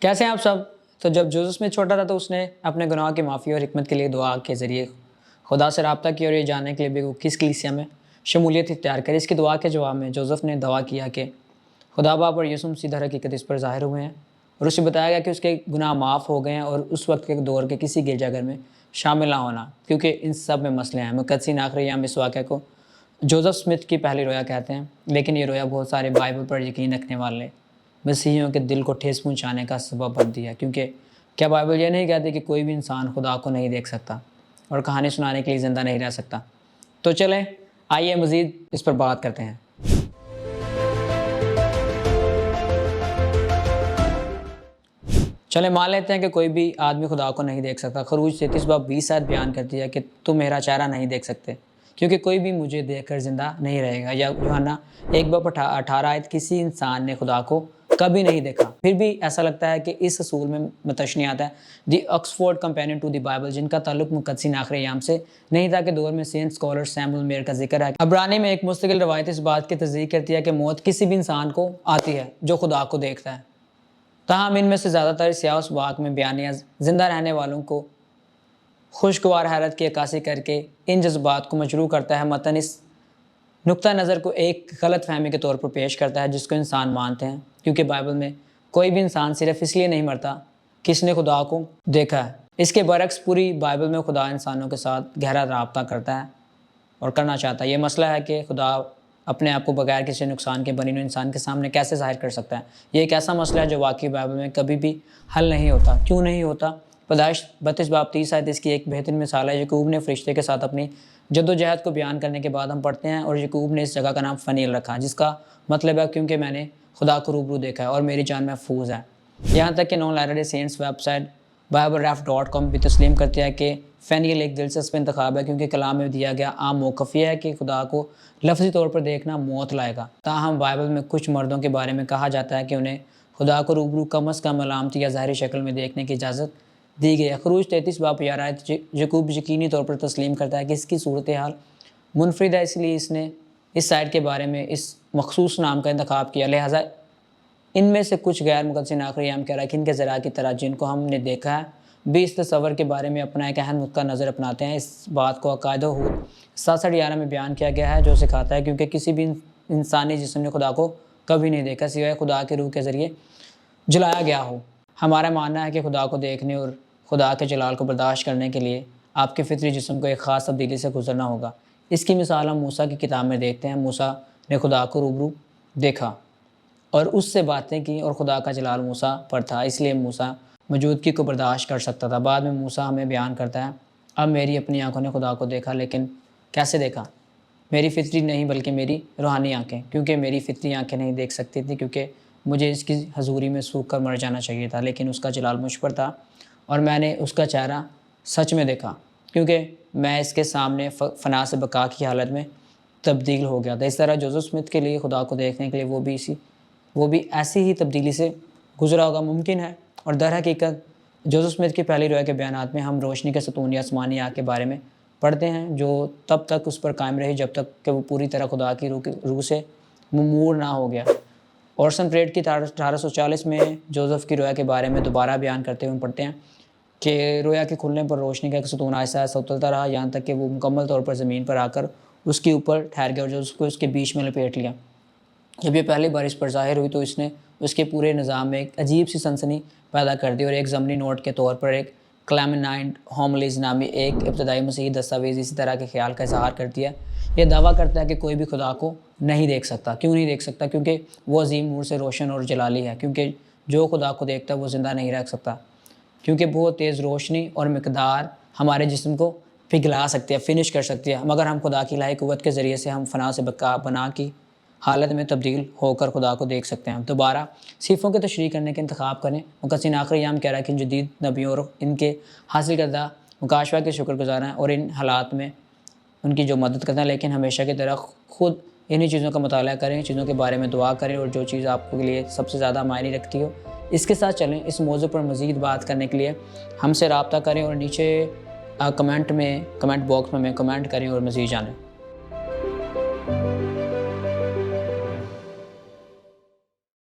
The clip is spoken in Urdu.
کیسے ہیں آپ سب؟ تو جب جوزف اسمتھ چھوٹا تھا تو اس نے اپنے گناہ کی معافی اور حکمت کے لیے دعا کے ذریعے خدا سے رابطہ کیا اور یہ جاننے کے لیے بھی وہ کس کلیسیا میں شمولیت اختیار کری۔ اس کی دعا کے جواب میں جوزف نے دعا کیا کہ خدا باپ اور یسوع مسیح در حقیقت اس پر ظاہر ہوئے ہیں، اور اسے بتایا گیا کہ اس کے گناہ معاف ہو گئے ہیں اور اس وقت کے دور کے کسی گرجا گھر میں شامل نہ ہونا، کیونکہ ان سب میں مسئلے ہیں۔ مقدسین آخری ایام اس واقعہ کو جوزف اسمتھ کی پہلی رویا کہتے ہیں، لیکن یہ رویا بہت سارے بائبل پر یقین رکھنے والے مسیحیوں کے دل کو ٹھیس پہنچانے کا سبب بنتی ہے، کیونکہ کیا بائبل یہ نہیں کہتی کہ کوئی بھی انسان خدا کو نہیں دیکھ سکتا اور کہانی سنانے کے لیے زندہ نہیں رہ سکتا؟ تو چلیں آئیے مزید اس پر بات کرتے ہیں۔ چلیں مان لیتے ہیں کہ کوئی بھی آدمی خدا کو نہیں دیکھ سکتا۔ خروج 33:20 بیان کرتی ہے کہ تم میرا چہرہ نہیں دیکھ سکتے، کیونکہ کوئی بھی مجھے دیکھ کر زندہ نہیں رہے گا۔ یا یوحنا 1:18 کسی انسان نے خدا کو کبھی نہیں دیکھا۔ پھر بھی ایسا لگتا ہے کہ اس اصول میں متشنی آتا ہے the Oxford companion to the Bible, جن کا تعلق مقدسین آخری ایام سے نہیں تھا، کہ دور میں سینٹ اسکالر سیموئل میئر کا ذکر ہے۔ عبرانی میں ایک مستقل روایت اس بات کی تصدیق کرتی ہے کہ موت کسی بھی انسان کو آتی ہے جو خدا کو دیکھتا ہے۔ تاہم ان میں سے زیادہ تر سیاہ اس واقع میں بیانیہ زندہ رہنے والوں کو خوشگوار حیرت کی عکاسی کر کے ان جذبات کو مجروح کرتا ہے۔ متن اس نقطہ نظر کو ایک غلط فہمی کے طور پر پیش کرتا ہے جس کو انسان مانتے ہیں، کیونکہ بائبل میں کوئی بھی انسان صرف اس لیے نہیں مرتا کہ اس نے خدا کو دیکھا ہے۔ اس کے برعکس پوری بائبل میں خدا انسانوں کے ساتھ گہرا رابطہ کرتا ہے اور کرنا چاہتا ہے۔ یہ مسئلہ ہے کہ خدا اپنے آپ کو بغیر کسی نقصان کے بنی ہوئی انسان کے سامنے کیسے ظاہر کر سکتا ہے۔ یہ ایک ایسا مسئلہ ہے جو واقعی بائبل میں کبھی بھی حل نہیں ہوتا۔ کیوں نہیں ہوتا؟ پیدائش 32:30 اس کی ایک بہترین مثال ہے۔ یعقوب نے فرشتے کے ساتھ اپنی جد و جہد کو بیان کرنے کے بعد ہم پڑھتے ہیں، اور یعقوب نے اس جگہ کا نام فنیل رکھا، جس کا مطلب ہے کیونکہ میں نے خدا کو روبرو دیکھا ہے اور میری جان محفوظ ہے۔ یہاں تک کہ non latter day saints website BibleRef.com بھی تسلیم کرتی ہے کہ فینیل ایک دلچسپ انتخاب ہے، کیونکہ کلام میں دیا گیا عام موقف یہ ہے کہ خدا کو لفظی طور پر دیکھنا موت لائے گا۔ تاہم بائبل میں کچھ مردوں کے بارے میں کہا جاتا ہے کہ انہیں خدا کو روبرو کم از کم علامتی یا ظاہری شکل میں دیکھنے کی اجازت دی گئی ہے۔ خروج 33:11 یعقوب یقینی طور پر تسلیم کرتا ہے کہ اس کی صورتحال منفرد ہے، اس لیے اس نے اس سائٹ کے بارے میں اس مخصوص نام کا انتخاب کیا۔ لہٰذا ان میں سے کچھ غیر مقدسین آخری ایام کے اراکین کے ذرائع کی طرح جن کو ہم نے دیکھا ہے بھی اس تصور کے بارے میں اپنا ایک اہم نقطہ نظر اپناتے ہیں۔ اس بات کو عقائد ہود 67:11 میں بیان کیا گیا ہے، جو سکھاتا ہے کیونکہ کسی بھی انسانی جسم نے خدا کو کبھی نہیں دیکھا سوائے خدا کے روح کے ذریعے جلایا گیا ہو۔ ہمارا ماننا ہے کہ خدا کو دیکھنے اور خدا کے جلال کو برداشت کرنے کے لیے آپ کے فطری جسم کو ایک خاص تبدیلی سے گزرنا ہوگا۔ اس کی مثال ہم موسیٰ کی کتاب میں دیکھتے ہیں۔ موسیٰ نے خدا کو روبرو دیکھا اور اس سے باتیں کی، اور خدا کا جلال موسیٰ پر تھا، اس لیے موسیٰ موجودگی کو برداشت کر سکتا تھا۔ بعد میں موسیٰ ہمیں بیان کرتا ہے، اب میری اپنی آنکھوں نے خدا کو دیکھا، لیکن کیسے دیکھا؟ میری فطری نہیں بلکہ میری روحانی آنکھیں، کیونکہ میری فطری آنکھیں نہیں دیکھ سکتی تھیں، کیونکہ مجھے اس کی حضوری میں سوکھ کر مر جانا چاہیے تھا، لیکن اس کا جلال مجھ پر تھا اور میں نے اس کا چہرہ سچ میں دیکھا، کیونکہ میں اس کے سامنے فنا سے بقا کی حالت میں تبدیل ہو گیا تھا۔ اس طرح جوزف اسمتھ کے لیے خدا کو دیکھنے کے لیے وہ بھی ایسی ہی تبدیلی سے گزرا ہوگا ممکن ہے۔ اور در حقیقت جوزف اسمتھ کی پہلی رویا کے بیانات میں ہم روشنی کے ستون یا آسمانی آگ کے بارے میں پڑھتے ہیں، جو تب تک اس پر قائم رہی جب تک کہ وہ پوری طرح خدا کی روح سے ممور نہ ہو گیا۔ اورسن پریٹ کی 1840 میں جوزف کی رویا کے بارے میں دوبارہ بیان کرتے ہوئے پڑھتے ہیں کہ رویا کے کھلنے پر روشنی کا ایک ستون آہستہ آہستہ اترتا رہا، یہاں تک کہ وہ مکمل طور پر زمین پر آ کر اس کے اوپر ٹھہر گیا اور جو اس کو اس کے بیچ میں لپیٹ لیا۔ جب یہ پہلی بار اس پر ظاہر ہوئی تو اس نے اس کے پورے نظام میں ایک عجیب سی سنسنی پیدا کر دی، اور ایک ضمنی نوٹ کے طور پر ایک کلیمنائنٹ ہوملیز نامی ایک ابتدائی مسیحی دستاویز اسی طرح کے خیال کا اظہار کرتی ہے۔ یہ دعویٰ کرتا ہے کہ کوئی بھی خدا کو نہیں دیکھ سکتا۔ کیوں نہیں دیکھ سکتا؟ کیونکہ وہ عظیم نور سے روشن اور جلالی ہے، کیونکہ جو خدا کو دیکھتا ہے وہ زندہ نہیں رہ سکتا، کیونکہ بہت تیز روشنی اور مقدار ہمارے جسم کو پگھلا سکتی ہے، فنش کر سکتی ہے، مگر ہم خدا کی الہی قوت کے ذریعے سے ہم فنا سے بنا کی حالت میں تبدیل ہو کر خدا کو دیکھ سکتے ہیں۔ دوبارہ صفوں کی تشریح کرنے کے انتخاب کریں۔ مقدسین آخری ایام کہہ رہا ہے کہ جدید نبیوں اور ان کے حاصل کردہ مکاشفہ کے شکر گزار ہیں اور ان حالات میں ان کی جو مدد کرتے ہیں، لیکن ہمیشہ کی طرح خود انہی چیزوں کا مطالعہ کریں، چیزوں کے بارے میں دعا کریں، اور جو چیز آپ کے لیے سب سے زیادہ معنی رکھتی ہو اس کے ساتھ چلیں۔ اس موضوع پر مزید بات کرنے کے لیے ہم سے رابطہ کریں اور نیچے کمنٹ باکس میں کمنٹ کریں اور مزید جانیں۔